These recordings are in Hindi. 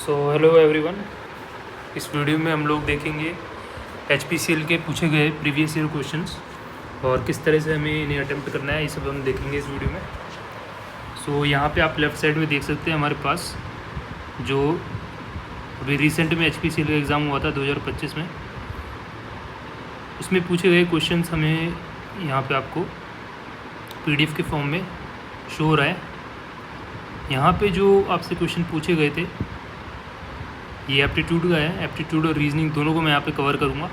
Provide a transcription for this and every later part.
Hello everyone. इस वीडियो में हम लोग देखेंगे HPCL के पूछे गए प्रीवियस ईयर क्वेश्चंस और किस तरह से हमें इन्हें अटेम्प्ट करना है, ये सब हम देखेंगे इस वीडियो में। यहाँ पे आप लेफ़्ट साइड में देख सकते हैं हमारे पास जो अभी रिसेंट में HPCL का एग्ज़ाम हुआ था 2025 में, उसमें पूछे गए क्वेश्चंस हमें यहाँ पे आपको PDF के फॉर्म में शो हो रहा है। यहाँ पे जो आपसे क्वेश्चन पूछे गए थे ये एप्टीट्यूड का है। एप्टीट्यूड और रीजनिंग दोनों को मैं यहाँ पे कवर करूँगा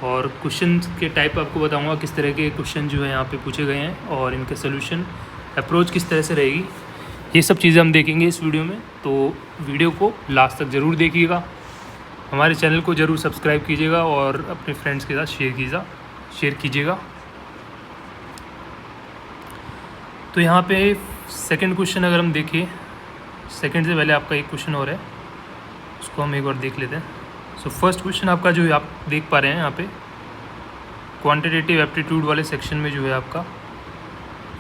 और क्वेश्चन के टाइप आपको बताऊँगा किस तरह के क्वेश्चन जो है यहाँ पे पूछे गए हैं और इनका सोल्यूशन अप्रोच किस तरह से रहेगी, ये सब चीज़ें हम देखेंगे इस वीडियो में। तो वीडियो को लास्ट तक ज़रूर देखिएगा, हमारे चैनल को ज़रूर सब्सक्राइब कीजिएगा और अपने फ्रेंड्स के साथ शेयर कीजिएगा। तो यहाँ पे सेकंड क्वेश्चन अगर हम देखें, सेकंड से पहले आपका एक क्वेश्चन और है, उसको हम एक बार देख लेते हैं। फर्स्ट क्वेश्चन आपका जो आप देख पा रहे हैं यहाँ पे क्वांटिटेटिव एप्टीट्यूड वाले सेक्शन में जो है आपका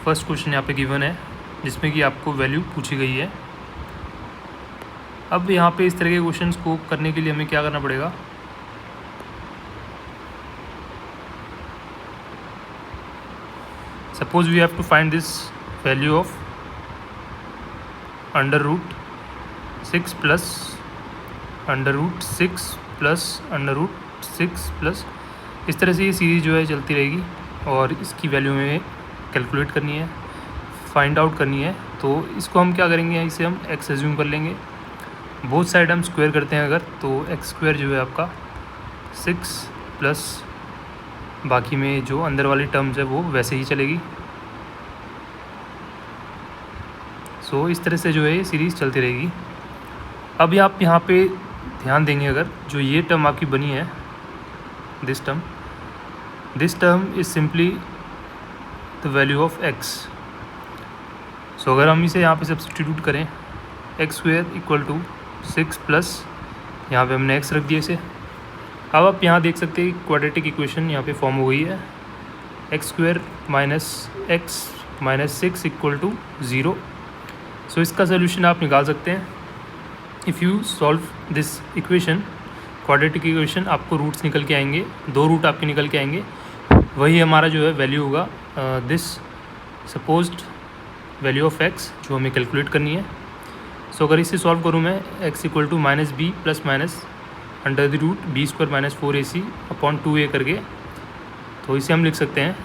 फर्स्ट क्वेश्चन यहाँ पे गिवन है, जिसमें कि आपको वैल्यू पूछी गई है। अब यहाँ पे इस तरह के क्वेश्चंस को करने के लिए हमें क्या करना पड़ेगा, suppose we have to find this value of √6 plus √6 plus √6 plus, इस तरह से ये सीरीज़ जो है चलती रहेगी और इसकी वैल्यू हमें कैलकुलेट करनी है, फाइंड आउट करनी है। तो इसको हम क्या करेंगे, इसे हम x एज्यूम कर लेंगे। बोथ साइड हम स्क्वायर करते हैं अगर, तो x² जो है आपका 6 प्लस बाकी में जो अंदर वाली टर्म्स है वो वैसे ही चलेगी। इस तरह से जो है ये सीरीज़ चलती रहेगी। अब आप यहाँ पे ध्यान देंगे, अगर जो ये टर्म आपकी बनी है, this term is simply the value of x। अगर हम इसे यहाँ पे सब्स्टिट्यूट करें, x² = 6 प्लस यहाँ पे हमने x रख दिया इसे। अब आप यहाँ देख सकते हैं क्वाड्रेटिक इक्वेशन यहाँ पे फॉर्म हो गई है, x² - x - 6 = 0। इसका सोल्यूशन आप निकाल सकते हैं। If you solve this equation, quadratic equation, आपको रूट्स निकल के आएंगे, 2 रूट आपके निकल के आएंगे, वही हमारा जो है वैल्यू होगा this supposed value of x जो हमें कैलकुलेट करनी है। अगर इसे सॉल्व करूँ मैं, x = -b plus minus √b² - 4ac/2a करके, तो इसे हम लिख सकते हैं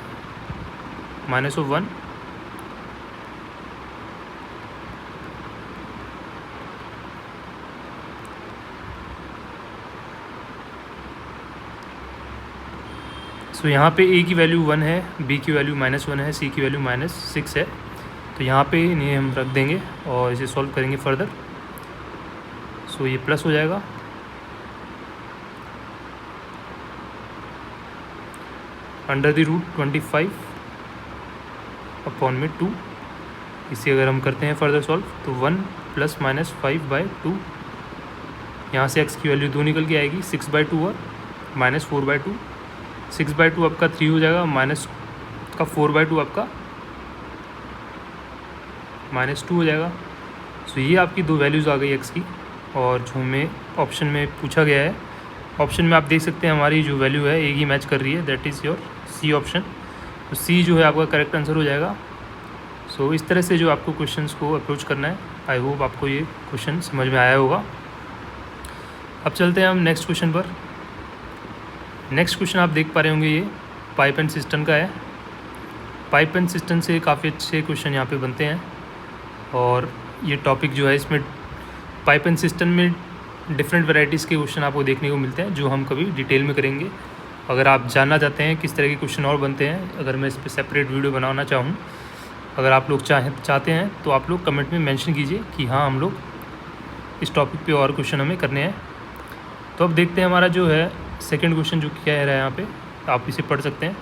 -1 यहाँ पे a की वैल्यू 1 है, b की वैल्यू -1 है, c की वैल्यू -6 है। तो यहाँ पे इन्हें हम रख देंगे और इसे सॉल्व करेंगे फर्दर। ये प्लस हो जाएगा, √25/2। इसे अगर हम करते हैं फर्दर सॉल्व, तो 1 ± 5/2, यहाँ से x की वैल्यू 2 निकल के आएगी, 6/2 और -4/2। 6/2 आपका 3 हो जाएगा, माइनस का 4/2 आपका -2 हो जाएगा। ये आपकी 2 वैल्यूज़ आ गई x की, और जो हमें ऑप्शन में पूछा गया है, ऑप्शन में आप देख सकते हैं हमारी जो वैल्यू है एक ही मैच कर रही है, that is your C option. तो सी जो है आपका करेक्ट आंसर हो जाएगा। इस तरह से जो आपको क्वेश्चंस को अप्रोच करना है, आई होप आपको ये क्वेश्चन समझ में आया होगा। अब चलते हैं हम नेक्स्ट क्वेश्चन पर। नेक्स्ट क्वेश्चन आप देख पा रहे होंगे, ये पाइप एंड सिस्टम का है। पाइप एंड सिस्टम से काफ़ी अच्छे क्वेश्चन यहाँ पे बनते हैं, और ये टॉपिक जो है, इसमें पाइप एंड सिस्टम में डिफरेंट वैरायटीज़ के क्वेश्चन आपको देखने को मिलते हैं, जो हम कभी डिटेल में करेंगे। अगर आप जानना चाहते हैं किस तरह के क्वेश्चन और बनते हैं, अगर मैं इस पर सेपरेट वीडियो बनाना चाहूँ, अगर आप लोग चाहते हैं तो आप लोग कमेंट में मेंशन कीजिए कि हाँ, हम लोग इस टॉपिक पे और क्वेश्चन हमें करने हैं। तो अब देखते हैं हमारा जो है सेकंड क्वेश्चन जो क्या है यहाँ पे, आप इसे पढ़ सकते हैं।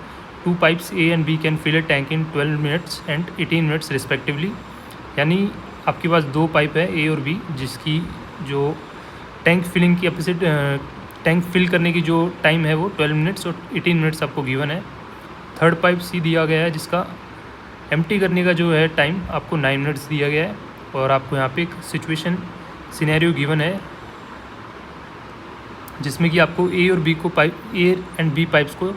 2 pipes A and B can fill a tank in 12 minutes and 18 minutes respectively। यानी आपके पास 2 पाइप है A और B, जिसकी जो टैंक फिलिंग की अपोजिट टैंक फिल करने की जो टाइम है वो 12 मिनट्स और 18 मिनट्स आपको गिवन है। थर्ड पाइप C दिया गया है, जिसका एम्प्टी करने का जो है टाइम आपको 9 मिनट्स दिया गया है, और आपको यहाँ पे एक सिचुएशन सिनेरियो गिवन है जिसमें कि आपको ए और बी को pipe A and B pipes को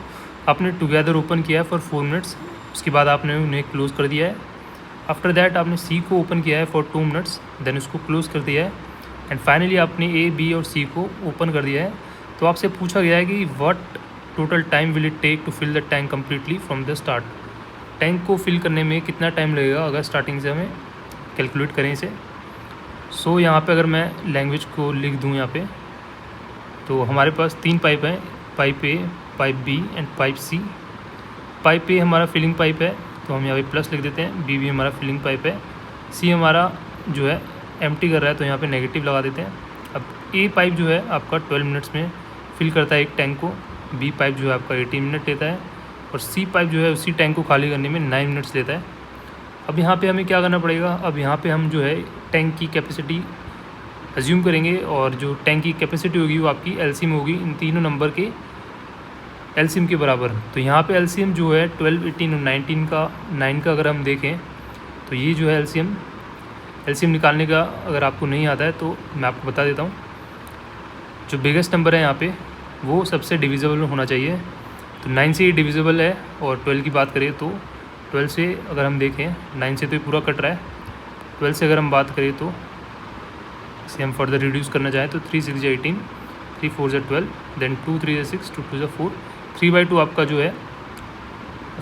आपने टुगेदर ओपन किया है फॉर 4 मिनट्स, उसके बाद आपने उन्हें क्लोज़ कर दिया है। आफ्टर दैट आपने सी को ओपन किया है फॉर 2 मिनट्स, देन उसको क्लोज़ कर दिया है एंड फाइनली आपने ए बी और सी को ओपन कर दिया है। तो आपसे पूछा गया है कि what total time will it take to fill the tank completely from the start. Tank को फिल करने में कितना टाइम लगेगा अगर स्टार्टिंग से हमें कैलकुलेट करें इसे। सो यहाँ पे अगर मैं लैंग्वेज को लिख दूँ यहाँ पे, तो हमारे पास 3 पाइप हैं, pipe A, pipe B and pipe C. Pipe A हमारा फिलिंग पाइप है तो हम यहाँ पे प्लस लिख देते हैं, बी भी हमारा फिलिंग पाइप है, सी हमारा जो है एम्प्टी कर रहा है तो यहाँ पे नेगेटिव लगा देते हैं। अब ए पाइप जो है आपका 12 मिनट्स में फिल करता है एक टैंक को, बी पाइप जो है आपका 18 मिनट लेता है और सी पाइप जो है उसी टैंक को खाली करने में 9 मिनट्स लेता है। अब यहाँ पे हमें क्या करना पड़ेगा, अब यहाँ पे हम जो है टैंक की कैपेसिटी अज्यूम करेंगे और जो टैंक की कैपेसिटी होगी वो आपकी एलसीएम होगी इन तीनों नंबर के एलसीएम के बराबर। तो यहाँ पे एलसीएम जो है 12, 18 और 19 का 9 का अगर हम देखें तो ये जो है एलसीएम निकालने का अगर आपको नहीं आता है तो मैं आपको बता देता हूँ। जो बिगेस्ट नंबर है यहाँ पे वो सबसे डिविजिबल होना चाहिए, तो 9 से ये डिविजिबल है और 12 की बात करें तो 12 से अगर हम देखें 9 से तो ये पूरा कट रहा है, 12 से अगर हम बात करें तो इसे हम फर्दर रिड्यूस करना चाहें तो 3 6 18, 3 4 12, देन 2 3 6, 2 2 4, 3/2 आपका जो है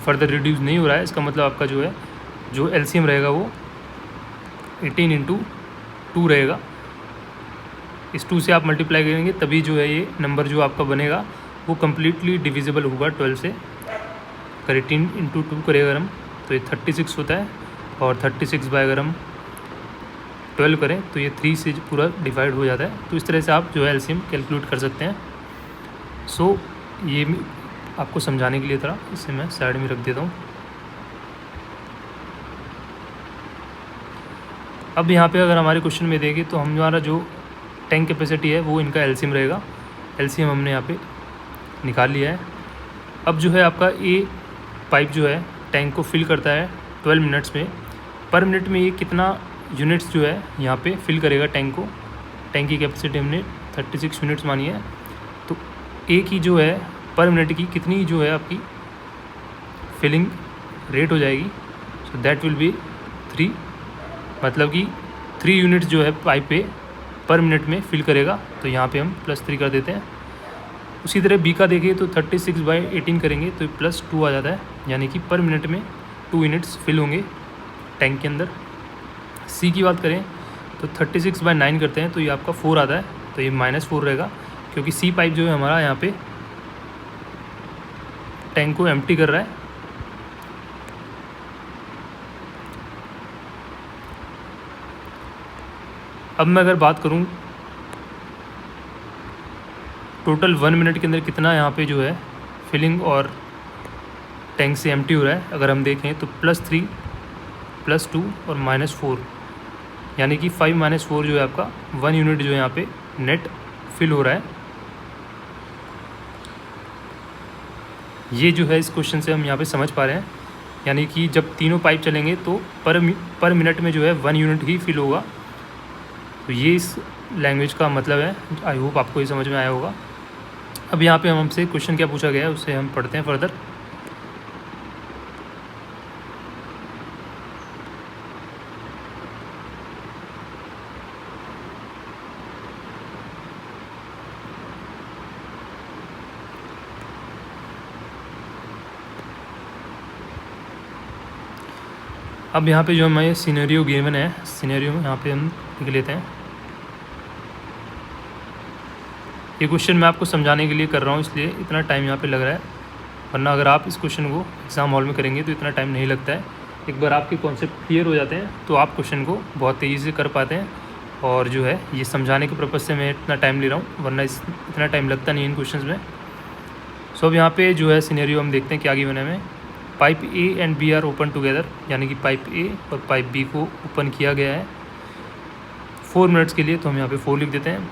फर्दर रिड्यूस नहीं हो रहा है। इसका मतलब आपका जो है जो एलसीएम रहेगा वो 18 × 2 रहेगा। इस 2 से आप मल्टीप्लाई करेंगे तभी जो है ये नंबर जो आपका बनेगा वो कम्प्लीटली डिविजिबल होगा 12 से। अगर 18 × 2 करें अगर हम तो ये 36 होता है और 36 बाय अगर हम 12 करें तो ये 3 से पूरा डिवाइड हो जाता है। तो इस तरह से आप जो है एलसीएम कैलकुलेट कर सकते हैं। सो ये आपको समझाने के लिए था, इसे मैं साइड में रख देता हूँ। अब यहाँ पे अगर हमारे क्वेश्चन में देखें तो हमारा जो टैंक कैपेसिटी है वो इनका एलसीएम रहेगा। एलसीएम हमने यहाँ पे निकाल लिया है। अब जो है आपका ए पाइप जो है टैंक को फिल करता है 12 मिनट्स में। पर मिनट में ये कितना यूनिट्स जो है यहाँ पे फिल करेगा टैंक को। टैंक की कैपेसिटी हमने 36 यूनिट्स मानी है, तो ए की जो है पर मिनट की कितनी जो है आपकी फिलिंग रेट हो जाएगी। सो दैट विल बी 3, मतलब कि 3 यूनिट्स जो है पाइप पे पर मिनट में फिल करेगा, तो यहाँ पे हम +3 कर देते हैं। उसी तरह बी का देखिए तो 36/18 करेंगे तो +2 आ जाता है, यानी कि पर मिनट में 2 यूनिट्स फिल होंगे टैंक के अंदर। सी की बात करें तो 36/9 करते हैं तो ये आपका 4 आता है, तो ये -4 रहेगा क्योंकि सी पाइप जो है हमारा यहाँ पे टैंक को एम्प्टी कर रहा है। अब मैं अगर बात करूँ टोटल 1 मिनट के अंदर कितना यहाँ पे जो है फिलिंग और टैंक से एम्प्टी हो रहा है, अगर हम देखें तो +3, +2 और -4, यानी कि 5 - 4 जो है आपका 1 यूनिट जो है यहाँ पे नेट फिल हो रहा है। ये जो है इस क्वेश्चन से हम यहाँ पे समझ पा रहे हैं, यानी कि जब तीनों पाइप चलेंगे तो पर मिनट में जो है 1 यूनिट ही फिल होगा। तो ये इस लैंग्वेज का मतलब है। आई होप आपको ये समझ में आया होगा। अब यहाँ पे हमसे क्वेश्चन क्या पूछा गया है उससे हम पढ़ते हैं फर्दर। अब यहाँ पे जो हमारे सिनेरियो गिवन है, सिनेरियो यहाँ पे हम लिख लेते हैं। ये क्वेश्चन मैं आपको समझाने के लिए कर रहा हूँ, इसलिए इतना टाइम यहाँ पे लग रहा है, वरना अगर आप इस क्वेश्चन को एग्ज़ाम हॉल में करेंगे तो इतना टाइम नहीं लगता है। एक बार आपके कॉन्सेप्ट क्लियर हो जाते हैं तो आप क्वेश्चन को बहुत तेज़ी से कर पाते हैं। और जो है ये समझाने के पर्पज़ से मैं इतना टाइम ले रहा हूँ, वरना इतना टाइम लगता नहीं इन क्वेश्चन में। सो अब यहाँ पे जो है सिनेरियो हम देखते हैं क्या गिवन है हमें। Pipe A and B are open together, यानी कि पाइप ए और पाइप बी को ओपन किया गया है 4 मिनट्स के लिए, तो हम यहाँ पे 4 लिख देते हैं।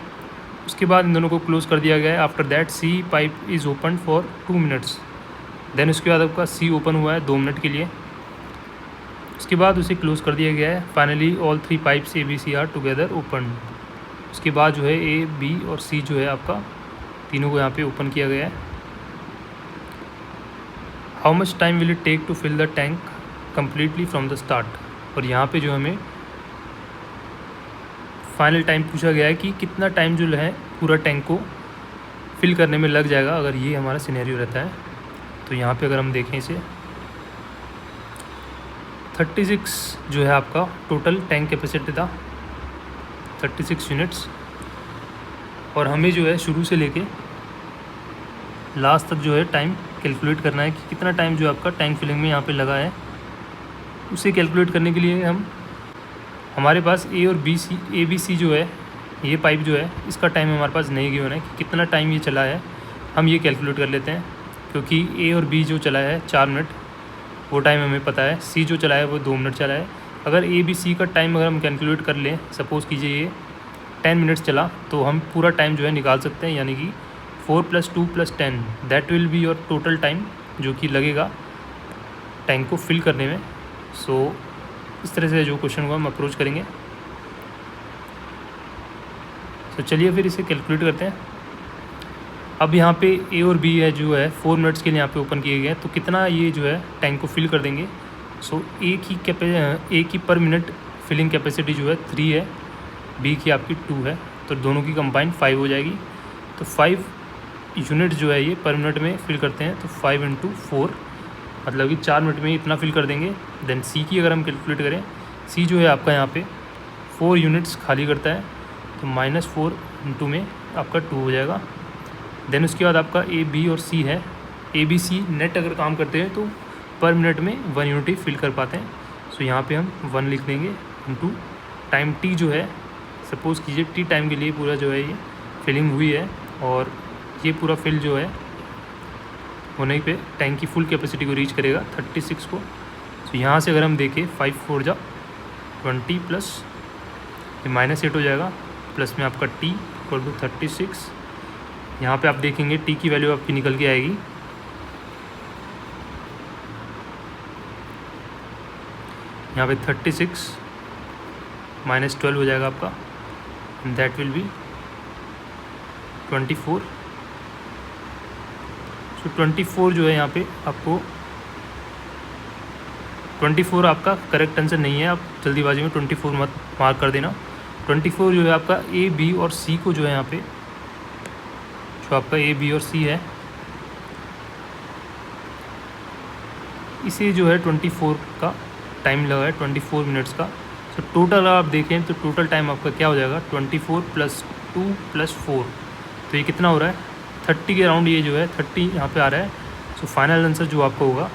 उसके बाद इन दोनों को क्लोज़ कर दिया गया है। After that C pipe is open for 2 minutes, then उसके बाद आपका सी ओपन हुआ है 2 मिनट के लिए। उसके बाद उसे क्लोज़ कर दिया गया है। Finally all 3 pipes A B C are together open. उसके बाद जो है ए, बी और सी जो है आपका तीनों को यहाँ पे ओपन किया गया है। How much time will it take to fill the tank completely from the start. और यहाँ पे जो हमें फाइनल टाइम पूछा गया है कि कितना टाइम जो है पूरा टैंक को फिल करने में लग जाएगा अगर ये हमारा सिनेरियो रहता है। तो यहाँ पे अगर हम देखें इसे 36 जो है आपका टोटल टैंक कैपेसिटी था, 36 यूनिट्स। और हमें जो है शुरू से लेके लास्ट तक जो है टाइम कैलकुलेट करना है कि कितना टाइम जो आपका टैंक फिलिंग में यहाँ पे लगा है। उसे कैलकुलेट करने के लिए हमारे पास ए और बी सी, ए बी सी जो है ये पाइप जो है इसका टाइम हमारे पास नहीं गिवन है कि कितना टाइम ये चला है। हम ये कैलकुलेट कर लेते हैं क्योंकि ए और बी जो चला है 4 मिनट वो टाइम हमें पता है, सी जो चला है वो 2 मिनट चला है। अगर ए बी सी का टाइम अगर हम कैलकुलेट कर लें, सपोज़ कीजिए ये 10 मिनट्स चला, तो हम पूरा टाइम जो है निकाल सकते हैं, यानी कि 4 + 2 + 10 that will be your total time जो कि लगेगा टैंक को फिल करने में। सो इस तरह से जो क्वेश्चन को हम अप्रोच करेंगे। तो चलिए फिर इसे कैलकुलेट करते हैं। अब यहाँ पे ए और बी है जो है 4 मिनट्स के लिए यहाँ पे ओपन किए गए हैं, तो कितना ये जो है टैंक को फिल कर देंगे। सो ए की पर मिनट फिलिंग कैपेसिटी जो है 3 है, बी की आपकी 2 है, तो दोनों की कंबाइन 5 हो जाएगी। तो 5 यूनिट जो है ये पर मिनट में फिल करते हैं, तो 5 × 4 मतलब कि 4 मिनट में इतना फिल कर देंगे। देन सी की अगर हम कैलकुलेट करें, सी जो है आपका यहाँ पे 4 यूनिट्स खाली करता है, तो -4 × में आपका 2 हो जाएगा। देन उसके बाद आपका ए बी और सी है, ए बी सी नेट अगर काम करते हैं तो पर मिनट में 1 यूनिट ही फिल कर पाते हैं। सो यहाँ पे हम 1 लिख देंगे × टाइम टी जो है, सपोज़ कीजिए टी टाइम के लिए पूरा जो है ये फिलिंग हुई है और ये पूरा फिल जो है होने पे टैंक की फुल कैपेसिटी को रीच करेगा 36 को। तो यहाँ से अगर हम देखें 5 × 4 = 20 प्लस ये -8 हो जाएगा, प्लस में आपका टी = 36। यहाँ पे आप देखेंगे टी की वैल्यू आपकी निकल के आएगी यहाँ पे 36 - 12 हो जाएगा आपका, दैट विल बी 24। तो 24 जो है यहाँ पे आपको 24 आपका करेक्ट आंसर नहीं है, आप जल्दीबाजी में 24 मत मार्क कर देना। 24 जो है आपका ए बी और सी को जो है यहाँ पे जो आपका ए बी और सी है इसे जो है 24 का टाइम लगा है, 24 मिनट्स का। तो टोटल आप देखें तो टोटल टाइम आपका क्या हो जाएगा 24 + 2 + 4, तो ये कितना हो रहा है 30 के अराउंड, ये जो है 30 यहाँ पे आ रहा है। सो फाइनल आंसर जो आपका होगा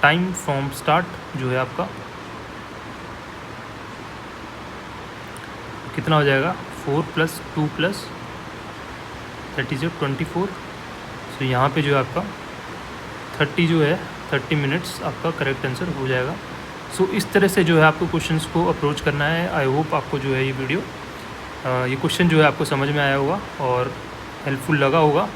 टाइम फ्रॉम स्टार्ट जो है आपका कितना हो जाएगा 4 + 2 + दैट इज़ 24। सो यहाँ पे जो है आपका 30 जो है 30 मिनट्स आपका करेक्ट आंसर हो जाएगा। सो इस तरह से जो है आपको क्वेश्चंस को अप्रोच करना है। आई होप आपको जो है ये वीडियो ये क्वेश्चन जो है आपको समझ में आया होगा और हेल्पफुल लगा होगा।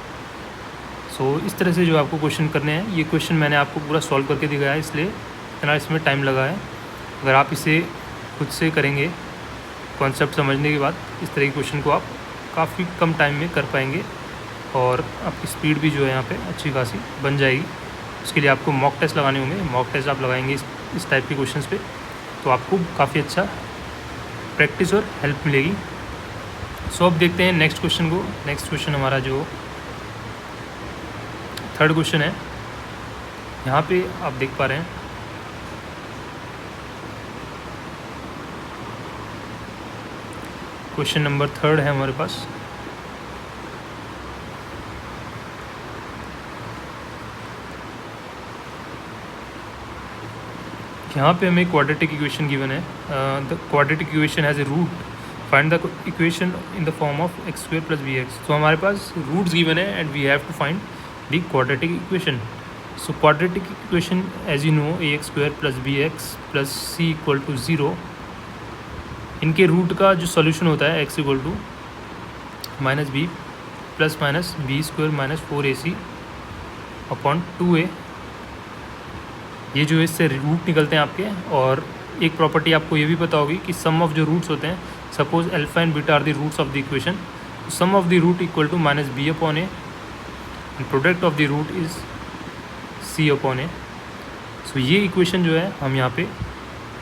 सो इस तरह से जो आपको क्वेश्चन करने हैं, ये क्वेश्चन मैंने आपको पूरा सॉल्व करके दिखाया है, इसलिए इतना इसमें टाइम लगा है। अगर आप इसे खुद से करेंगे कॉन्सेप्ट समझने के बाद, इस तरह के क्वेश्चन को आप काफ़ी कम टाइम में कर पाएंगे और आपकी स्पीड भी जो है यहाँ पे अच्छी खासी बन जाएगी। उसके लिए आपको मॉक टेस्ट लगाने होंगे, मॉक टेस्ट आप लगाएंगे इस टाइप के क्वेश्चंस पे, तो आपको काफ़ी अच्छा प्रैक्टिस और हेल्प मिलेगी। सो अब देखते हैं नेक्स्ट क्वेश्चन को। नेक्स्ट क्वेश्चन हमारा जो 3rd क्वेश्चन है, यहाँ पे आप देख पा रहे हैं क्वेश्चन नंबर 3rd है हमारे पास। यहाँ पे हमें क्वाड्रेटिक इक्वेशन गिवन है। The quadratic equation has a root, find the equation in the form of x² + bx। तो हमारे पास रूट्स गिवन है and we have to find the quadratic equation. So quadratic equation as you know ax² + bx + c = 0, इनके रूट का जो सॉल्यूशन होता है x = -b + -b² - 4ac / 2a। ये जो इससे रूट निकलते हैं आपके। और एक प्रॉपर्टी आपको ये भी पता होगी कि सम ऑफ जो रूट्स होते हैं, suppose alpha and beta are the roots of the equation, sum of the root equal to minus b upon a and product of the root is c upon a. So ये इक्वेशन जो है हम यहाँ पे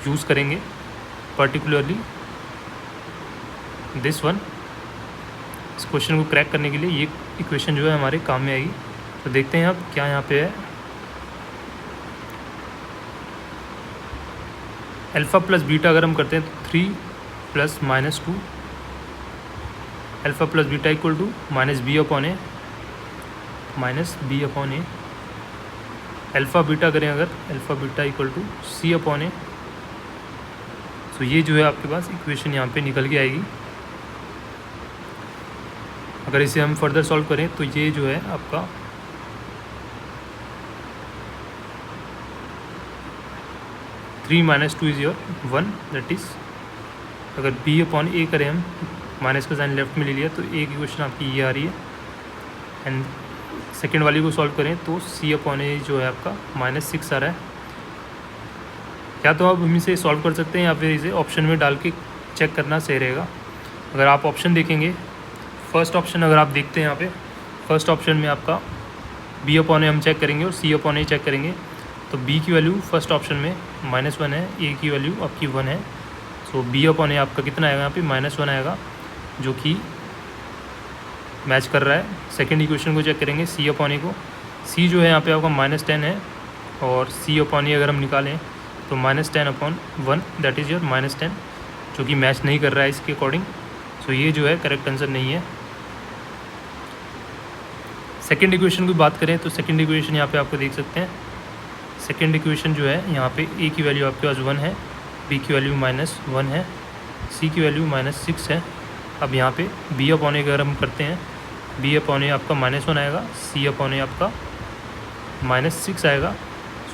यूज़ करेंगे, पर्टिकुलरली दिस वन। इस क्वेश्चन को क्रैक करने के लिए ये इक्वेशन जो है हमारे काम में आएगी। तो देखते हैं अब क्या यहाँ पे है। अल्फ़ा प्लस बीटा अगर हम करते हैं तो 3 plus minus 2 alpha plus beta equal to minus b upon a alpha beta करें अगर alpha beta equal to c upon a. So ये जो है आपके पास इक्वेशन यहाँ पे निकल के आएगी। अगर इसे हम फर्दर सॉल्व करें तो ये जो है आपका 3 minus 2 is your 1, that is अगर बी अपॉन ए करें हम, माइनस का साइन लेफ्ट में ले लिया तो एक इक्वेशन आपकी ये आ रही है। एंड सेकेंड वाली को सॉल्व करें तो सी अपॉन ए जो है आपका -6 आ रहा है। या तो आप हम इसे सॉल्व कर सकते हैं या फिर इसे ऑप्शन में डाल के चेक करना सही रहेगा। अगर आप ऑप्शन देखेंगे, फर्स्ट ऑप्शन अगर आप देखते हैं यहाँ पे, फर्स्ट ऑप्शन में आपका बी अपॉन ए हम चेक करेंगे और सी अपॉन ए चेक करेंगे। तो बी की वैल्यू फर्स्ट ऑप्शन में -1 है, ए की वैल्यू आपकी 1 है। सो बी अपॉन ए आपका कितना आएगा यहाँ पे -1 आएगा, जो कि मैच कर रहा है। सेकंड इक्वेशन को चेक करेंगे सी अपॉन ए को, सी जो है यहाँ पे आपका -10 है और सी अपॉन ए अगर हम निकालें तो -10 अपॉन 1 दैट इज़ योर -10, जो कि मैच नहीं कर रहा है इसके अकॉर्डिंग। सो ये जो है करेक्ट आंसर नहीं है। सेकंड इक्वेशन की बात करें तो सेकंड इक्वेशन यहाँ पे आपको देख सकते हैं। सेकंड इक्वेशन जो है यहाँ पे ए की वैल्यू आपके पास 1 है, बी की वैल्यू -1 है, सी की वैल्यू -6 है। अब यहाँ पे बी अपॉन ए अगर हम करते हैं, बी अपॉन ए आपका -1 आएगा, सी अपॉन ए आपका -6 आएगा।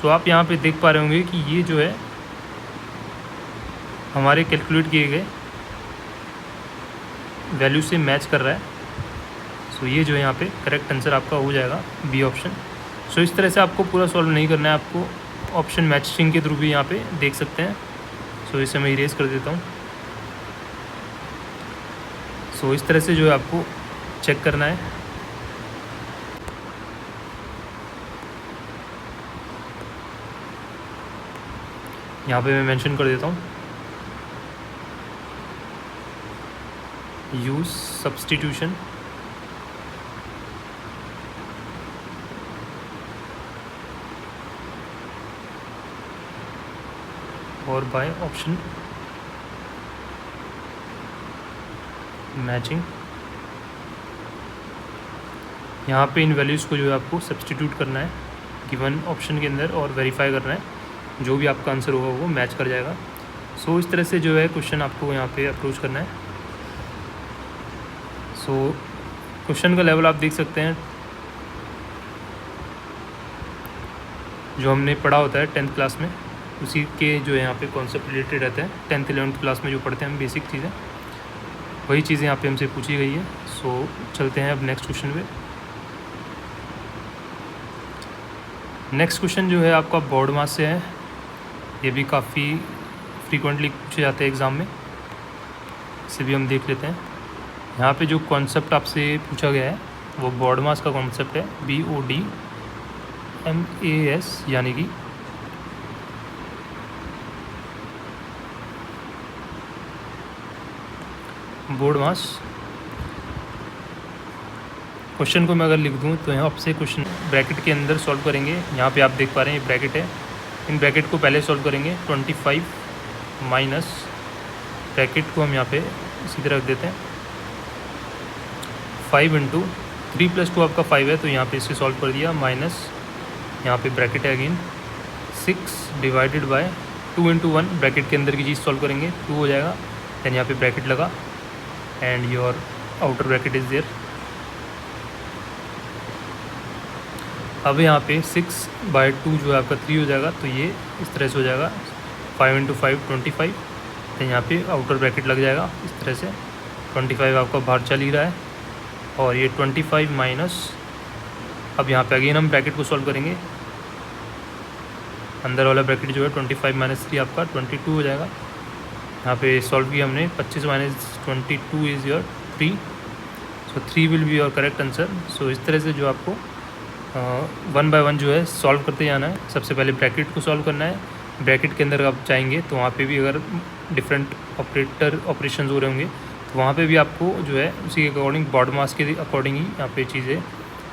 सो आप यहाँ पे देख पा रहे होंगे कि ये जो है हमारे कैलकुलेट किए गए वैल्यू से मैच कर रहा है। सो ये जो है यहाँ पे करेक्ट आंसर आपका हो जाएगा बी ऑप्शन। सो इस तरह से आपको पूरा सॉल्व नहीं करना है, आपको ऑप्शन मैचिंग के थ्रू भी यहाँ पे देख सकते हैं। सो इसे मैं इरेज कर देता हूँ। सो इस तरह से जो है आपको चेक करना है। यहाँ पे मैं मेंशन कर देता हूँ, यूज़ सब्स्टिट्यूशन और बाय ऑप्शन मैचिंग। यहाँ पे इन वैल्यूज़ को जो है आपको सब्स्टिट्यूट करना है गिवन ऑप्शन के अंदर और वेरीफाई करना है, जो भी आपका आंसर होगा वो मैच कर जाएगा। सो इस तरह से जो है क्वेश्चन आपको यहाँ पे अप्रोच करना है। सो क्वेश्चन का लेवल आप देख सकते हैं, जो हमने पढ़ा होता है 10th क्लास में, उसी के जो है यहाँ पे कॉन्सेप्ट रिलेटेड रहते हैं। 10th 11th क्लास में जो पढ़ते हैं हम बेसिक चीज़ें, वही चीज़ें यहाँ पे हमसे पूछी गई है। सो चलते हैं अब नेक्स्ट क्वेश्चन पे। नेक्स्ट क्वेश्चन जो है आपका बोर्ड मास से है। ये भी काफ़ी फ्रीक्वेंटली पूछे जाते हैं एग्ज़ाम में, इसे भी हम देख लेते हैं। यहाँ पे जो कॉन्सेप्ट आपसे पूछा गया है वो बोर्ड मास का कॉन्सेप्ट है, BODMAS, यानी कि बोर्ड मास। क्वेश्चन को मैं अगर लिख दूँ तो यहाँ आपसे क्वेश्चन ब्रैकेट के अंदर सॉल्व करेंगे। यहाँ पे आप देख पा रहे हैं ये ब्रैकेट है, इन ब्रैकेट को पहले सॉल्व करेंगे। 25 माइनस ब्रैकेट को हम यहाँ पे इसी तरह रख देते हैं 5 इंटू 3 + 2 आपका 5 है, तो यहाँ पे इसे सॉल्व कर दिया। माइनस यहाँ पे ब्रैकेट है again 6 divided by 2 into 1, bracket के अंदर की चीज़ सॉल्व करेंगे 2 हो जाएगा। दैन यहाँ पे ब्रैकेट लगा and your outer bracket is there. अब यहाँ पे 6/2 जो है आपका 3 हो जाएगा, तो ये इस तरह से हो जाएगा 5 इंटू 5 25। तो यहाँ पे आउटर ब्रैकेट लग जाएगा इस तरह से, 25 आपका बाहर चल ही रहा है और ये 25 माइनस, अब यहाँ पे अगेन हम ब्रैकेट को सॉल्व करेंगे। अंदर वाला ब्रैकेट जो है 25 - 3 आपका 22 हो जाएगा। यहाँ पे सॉल्व किया हमने, 25 minus 22 is your 3, so 3 will be your correct answer. So इस तरह से जो आपको 1 बाय 1 जो है सॉल्व करते जाना है। सबसे पहले ब्रैकेट को सॉल्व करना है, ब्रैकेट के अंदर आप चाहेंगे तो वहाँ पे भी अगर डिफरेंट ऑपरेशन हो रहे होंगे तो वहाँ पे भी आपको जो है उसी के अकॉर्डिंग बॉड मास के अकॉर्डिंग ही यहाँ पे चीज़ें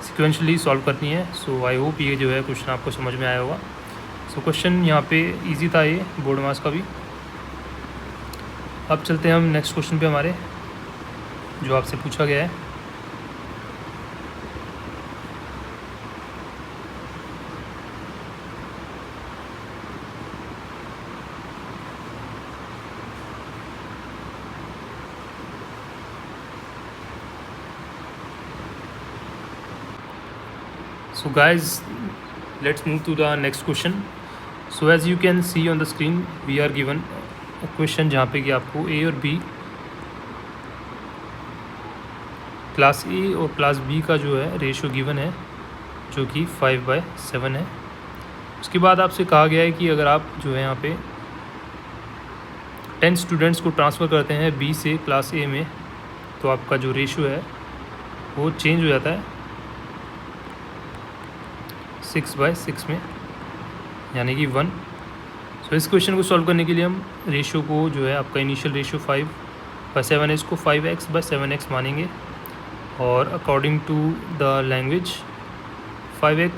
सिक्वेंशली सॉल्व करनी है। सो आई होप ये जो है क्वेश्चन आपको समझ में आया होगा। सो क्वेश्चन यहाँ पे इजी था ये बॉड मास का भी। अब चलते हैं हम नेक्स्ट क्वेश्चन पे हमारे, जो आपसे पूछा गया है। So guys, let's move to the next question. So as you can see on the screen, we are given a question जहाँ पे कि आपको A और B, क्लास A और क्लास B का जो है रेशियो गिवन है, जो कि 5/7 है। उसके बाद आपसे कहा गया है कि अगर आप जो है यहाँ पे 10 स्टूडेंट्स को ट्रांसफ़र करते हैं B से क्लास A में, तो आपका जो रेशियो है वो चेंज हो जाता है 6/6 में, यानी कि 1। सो इस क्वेश्चन को सॉल्व करने के लिए हम रेशियो को जो है आपका इनिशियल रेशियो 5/7 है, इसको 5x/7x मानेंगे, और according to the language 5x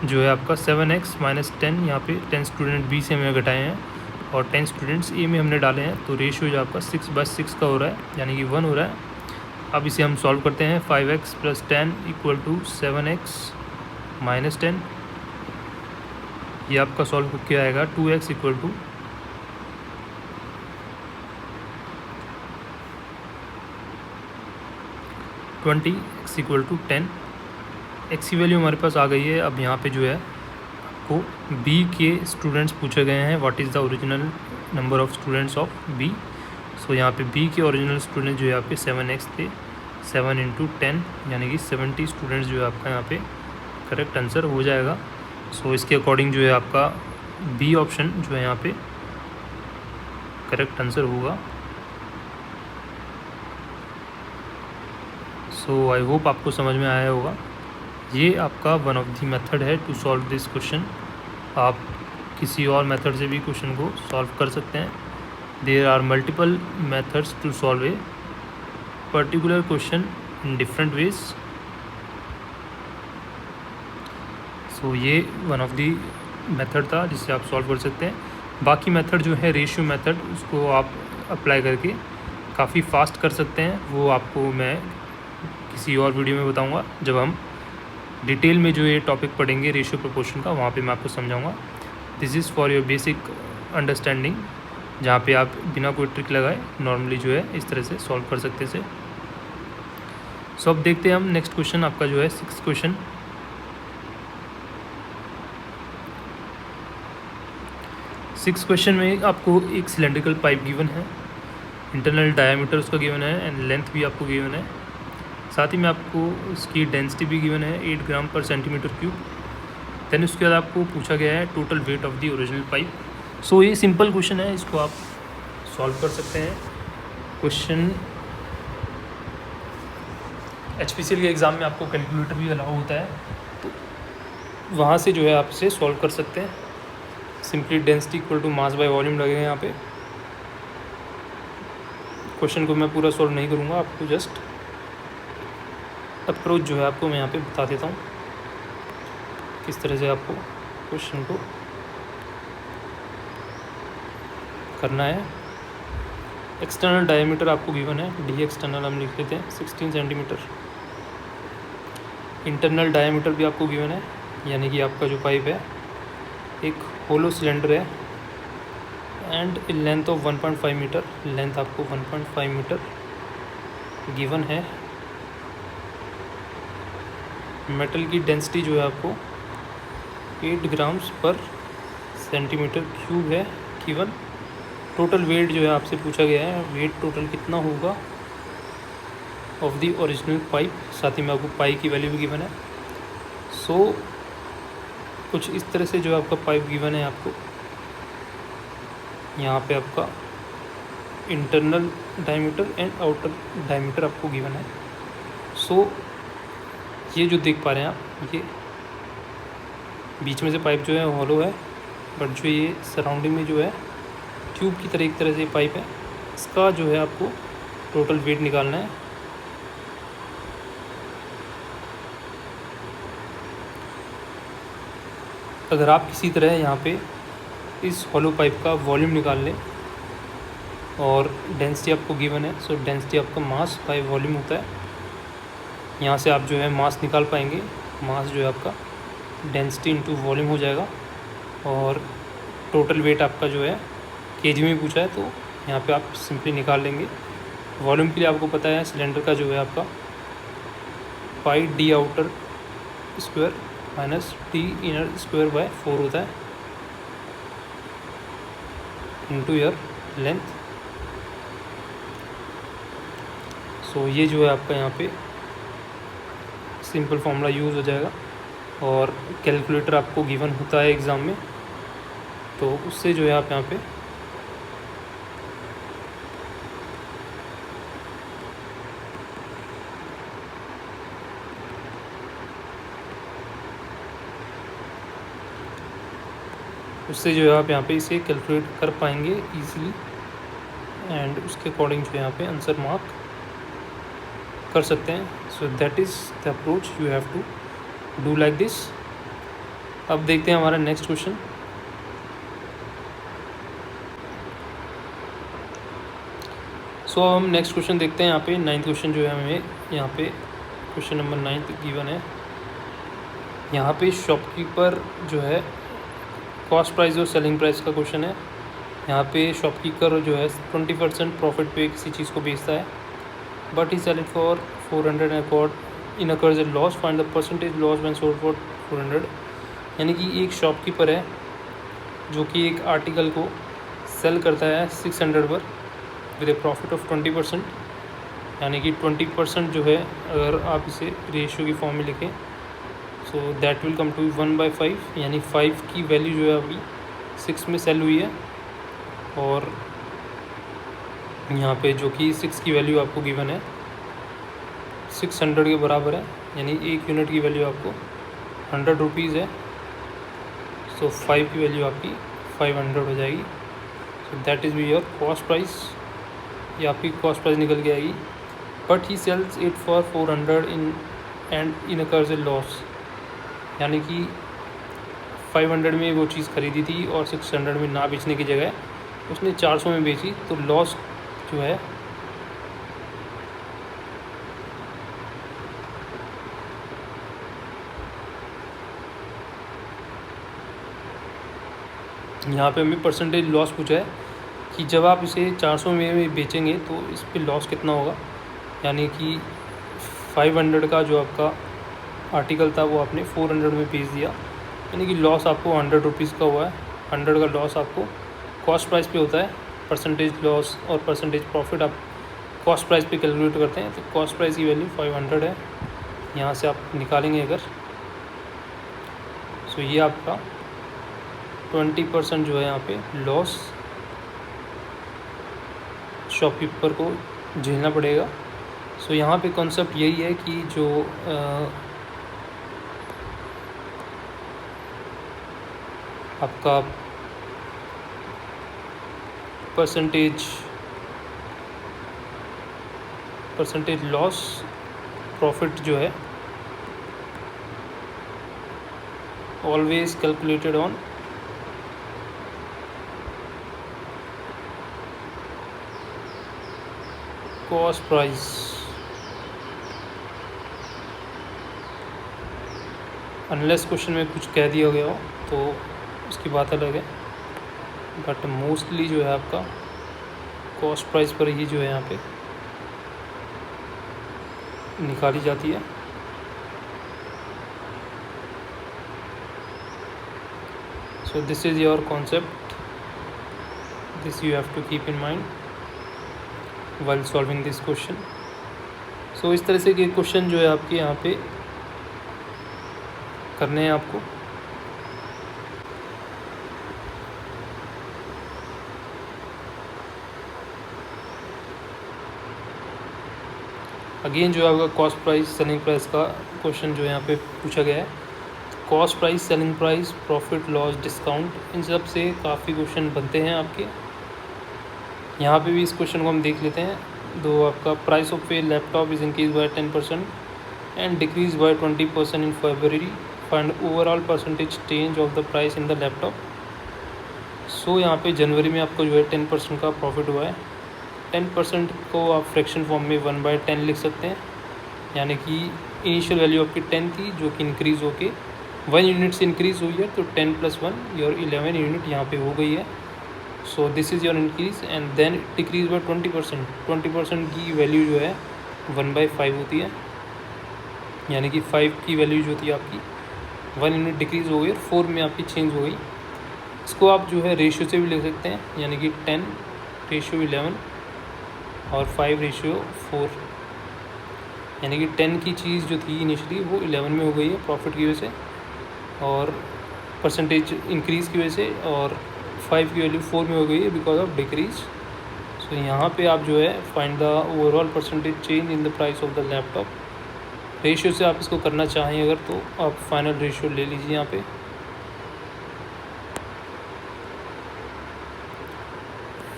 जो है आपका 7x माइनस 10, यहाँ पे 10 स्टूडेंट B से हमें घटाए हैं और 10 स्टूडेंट्स A में हमने डाले हैं, तो रेशियो जो आपका 6/6 का हो रहा है, यानी कि 1 हो रहा है। अब इसे हम सॉल्व करते हैं। 5x + 10 = 7x - 10, ये आपका सॉल्व क्या आएगा 2x = 20, x = 10। x की वैल्यू हमारे पास आ गई है। अब यहाँ पे जो है आपको B के स्टूडेंट्स पूछे गए हैं, what is the original number of students of B। सो यहाँ पे B के ओरिजिनल स्टूडेंट जो है आपके 7x थे, 7 × 10 यानी कि 70 स्टूडेंट्स जो है आपका यहाँ पे करेक्ट आंसर हो जाएगा। सो इसके अकॉर्डिंग जो है आपका B ऑप्शन जो है यहाँ पे करेक्ट आंसर होगा। सो आई होप आपको समझ में आया होगा। ये आपका वन ऑफ दी मेथड है टू सॉल्व दिस क्वेश्चन। आप किसी और मेथड से भी क्वेश्चन को सॉल्व कर सकते हैं। There are multiple methods to solve a particular question in different ways. So ये वन ऑफ दी मेथड था जिससे आप सॉल्व कर सकते हैं। बाकी मेथड जो है रेशियो मेथड, उसको आप अप्लाई करके काफ़ी फास्ट कर सकते हैं। वो आपको मैं किसी और वीडियो में बताऊंगा, जब हम डिटेल में जो ये टॉपिक पढ़ेंगे रेशियो प्रोपोर्शन का, वहाँ पे मैं आपको समझाऊंगा। This is for your basic understanding, जहाँ पे आप बिना कोई ट्रिक लगाए नॉर्मली जो है इस तरह से सॉल्व कर सकते हैं। सो अब देखते हैं हम नेक्स्ट क्वेश्चन, आपका जो है 6th क्वेश्चन। सिक्स क्वेश्चन में आपको एक सिलेंड्रिकल पाइप गिवन है, इंटरनल डायमीटर उसका गिवन है एंड लेंथ भी आपको गिवन है। साथ ही में आपको उसकी डेंसिटी भी गिवन है 8 ग्राम पर सेंटीमीटर क्यूब। देन उसके बाद आपको पूछा गया है total weight of the original pipe. So ये सिंपल क्वेश्चन है, इसको आप सॉल्व कर सकते हैं। क्वेश्चन HPCL के एग्ज़ाम में आपको कैलकुलेटर भी अलाउ होता है, तो वहाँ से जो है आप इसे सॉल्व कर सकते हैं। Simply density = mass by volume लगेगा यहाँ पे। क्वेश्चन को मैं पूरा सॉल्व नहीं करूँगा, आपको जस्ट अप्रोच जो है आपको मैं यहाँ पे बता देता हूँ किस तरह से आपको क्वेश्चन को करना है। एक्सटर्नल डायमीटर आपको गिवन है, D एक्सटर्नल हम लिख लेते हैं 16 सेंटीमीटर। इंटरनल डायमीटर भी आपको गिवन है, यानी कि आपका जो पाइप है एक होलो सिलेंडर है and length of 1.5 metre, length आपको 1.5 मीटर गिवन है। मेटल की डेंसिटी जो है आपको 8 ग्राम्स पर सेंटीमीटर क्यूब है गिवन। टोटल वेट जो है आपसे पूछा गया है, वेट टोटल कितना होगा ऑफ द ओरिजिनल पाइप। साथ ही में आपको पाई की वैल्यू भी गिवन है। सो कुछ इस तरह से जो आपका पाइप गिवन है आपको, यहाँ पे आपका internal diameter and outer diameter आपको गिवन है। सो ये जो देख पा रहे हैं आप, ये बीच में से पाइप जो है हॉलो है, बट जो ये सराउंडिंग में जो है ट्यूब की तरह एक तरह से पाइप है, इसका जो है आपको टोटल वेट निकालना है। अगर आप किसी तरह यहाँ पे इस हॉलो पाइप का वॉल्यूम निकाल लें और डेंसिटी आपको गिवन है, सो डेंसिटी आपका मास बाय वॉल्यूम होता है। यहाँ से आप जो है मास निकाल पाएंगे, मास जो है आपका डेंसिटी इंटू वॉल्यूम हो जाएगा, और टोटल वेट आपका जो है केजी में पूछा है तो यहाँ पे आप सिंपली निकाल लेंगे। वॉल्यूम के लिए आपको पता है सिलेंडर का जो है आपका pi d outer square minus d inner square by 4 होता है इंटू ईयर लेंथ। सो ये जो है आपका यहाँ पे सिंपल फॉर्मूला यूज़ हो जाएगा, और कैलकुलेटर आपको गिवन होता है एग्ज़ाम में, तो उससे जो है आप यहाँ पे जो है आप यहाँ पे इसे कैलकुलेट कर पाएंगे इजीली, एंड उसके अकॉर्डिंग जो है यहाँ पे आंसर मार्क कर सकते हैं। So that is the approach you have to do like this. अब देखते हैं हमारा नेक्स्ट क्वेश्चन। सो हम नेक्स्ट क्वेश्चन देखते हैं। यहाँ पे 9th क्वेश्चन जो है हमें यहाँ पे क्वेश्चन नंबर 9 गिवन है। यहाँ पे शॉपकीपर जो है कॉस्ट प्राइस और सेलिंग प्राइस का क्वेश्चन है। यहाँ पे शॉपकीपर जो है 20% प्रॉफिट पे किसी चीज़ को बेचता है, but he sell it for 400 incurs a loss, find the percentage loss when sold for 400। यानी कि एक शॉपकीपर है जो कि एक आर्टिकल को सेल करता है 600 पर विद ए प्रॉफिट ऑफ 20%, यानी कि 20% जो है अगर आप इसे रेशियो की फॉर्म में लिखें, so that will come to 1/5, यानी 5 की वैल्यू जो है अभी 6 में सेल हुई है, और यहाँ पे जो कि 6 की वैल्यू आपको गिवन है 600 के बराबर है, यानी एक यूनिट की वैल्यू आपको 100 रुपीज़ है। सो 5 की वैल्यू आपकी 500 हो जाएगी। So that is be your cost price, ये आपकी कॉस्ट प्राइस निकल के आएगी। But he sells it for 400 incurs a loss, यानी कि 500 में वो चीज़ ख़रीदी थी और 600 में ना बेचने की जगह उसने 400 में बेची, तो लॉस जो है यहाँ पे हमें परसेंटेज लॉस पूछा है कि जब आप इसे 400 में बेचेंगे तो इस पे लॉस कितना होगा। यानी कि 500 का जो आपका आर्टिकल था वो आपने 400 में बेच दिया, यानी कि लॉस आपको 100 रुपीज़ का हुआ है। 100 का लॉस आपको कॉस्ट प्राइस पे होता है। परसेंटेज लॉस और परसेंटेज प्रॉफिट आप कॉस्ट प्राइस पे कैलकुलेट करते हैं, तो कॉस्ट प्राइस की वैल्यू 500 है। यहाँ से आप निकालेंगे अगर, सो ये आपका 20% जो है यहाँ पे लॉस शॉपकीपर को झेलना पड़ेगा। सो यहाँ पे कॉन्सेप्ट यही है कि जो आपका परसेंटेज लॉस प्रॉफिट जो है always calculated on cost price. Unless question में कुछ कह दिया गया हो तो उसकी बात अलग है, बट मोस्टली जो है आपका कॉस्ट प्राइस पर ही जो है यहाँ पे निकाली जाती है। So this is your concept, this you have to keep in mind while solving this question। सो इस तरह से के क्वेश्चन जो है आपके यहाँ पे करने हैं आपको। अगेन जो है आपका कॉस्ट प्राइस सेलिंग प्राइस का क्वेश्चन जो यहाँ पे पूछा गया है। Cost price, selling price, profit loss, discount, इन सब से काफ़ी क्वेश्चन बनते हैं आपके। यहाँ पे भी इस क्वेश्चन को हम देख लेते हैं। दो आपका price of a laptop is increase by 10% and decrease by 20% in February, find overall percentage change of the price in the laptop. So यहाँ पे जनवरी में आपको जो है 10% का प्रॉफिट हुआ है। 10% को आप फ्रैक्शन फॉर्म में 1/10 लिख सकते हैं, यानी कि इनिशियल वैल्यू आपकी 10 थी जो कि इंक्रीज़ होके 1 यूनिट से इंक्रीज़ हुई है, तो 10 + 1 योर 11 यूनिट यहाँ पे हो गई है। So this is your increase and then decrease by 20%। 20% की वैल्यू जो है 1/5 होती है, यानी कि 5 की वैल्यू जो थी आपकी 1 यूनिट डिक्रीज़ हो गई और 4 में आपकी चेंज हो गई। इसको आप जो है रेशियो से भी ले सकते हैं, यानी कि 10:11 और 5:4, यानी कि 10 की चीज़ जो थी इनिशियली वो 11 में हो गई है प्रॉफिट की वजह से और परसेंटेज इंक्रीज़ की वजह से, और 5 की वैल्यू 4 में हो गई है बिकॉज ऑफ डिक्रीज। सो यहाँ पे आप जो है find the overall percentage change in the price of the laptop. Ratio से आप इसको करना चाहें अगर, तो आप फाइनल रेशियो ले लीजिए। यहाँ पे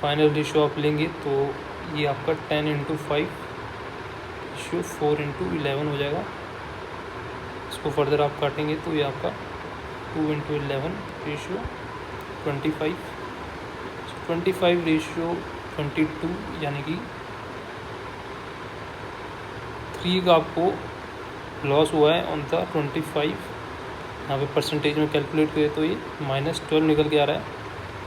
फाइनल रेशियो आप लेंगे तो ये आपका 10/5 रेशियो 4/11 हो जाएगा। इसको फर्दर आप काटेंगे तो ये आपका 2/11 रेशियो 25, 25 रेशियो 22, यानी कि 3 का आपको लॉस हुआ है ऑन द 25। यहाँ पे परसेंटेज में कैलकुलेट करें तो ये -12 निकल के आ रहा है,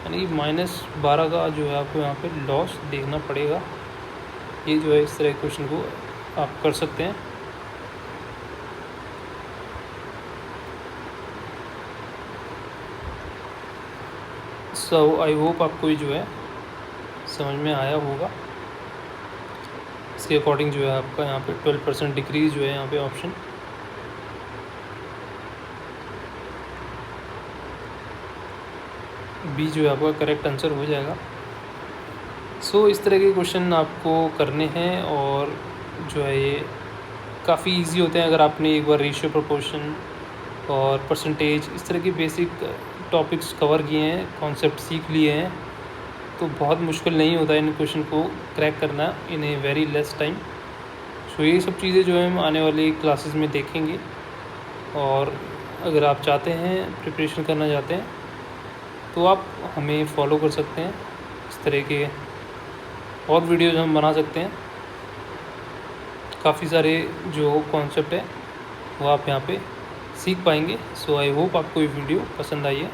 यानी कि -12 का जो है आपको यहाँ पे लॉस देखना पड़ेगा। ये जो है इस तरह क्वेश्चन को आप कर सकते हैं। सो आई होप आपको ये जो है समझ में आया होगा। इसके अकॉर्डिंग जो है आपका यहाँ पे 12% डिक्रीज़ जो है यहाँ पे ऑप्शन बी जो है आपका करेक्ट आंसर हो जाएगा। सो इस तरह के क्वेश्चन आपको करने हैं और जो है ये काफ़ी इजी होते हैं अगर आपने एक बार रेशियो, प्रोपोर्शन और परसेंटेज इस तरह के बेसिक टॉपिक्स कवर किए हैं, कॉन्सेप्ट सीख लिए हैं, तो बहुत मुश्किल नहीं होता है इन क्वेश्चन को क्रैक करना इन ए वेरी लेस टाइम। सो ये सब चीज़ें जो है हम आने वाली क्लासेस में देखेंगे, और अगर आप चाहते हैं प्रिपरेशन करना चाहते हैं तो आप हमें फॉलो कर सकते हैं। इस तरह के और वीडियोज़ हम बना सकते हैं। काफ़ी सारे जो कॉन्सेप्ट है वो आप यहाँ पे सीख पाएंगे। सो आई होप आपको ये वीडियो पसंद आई है।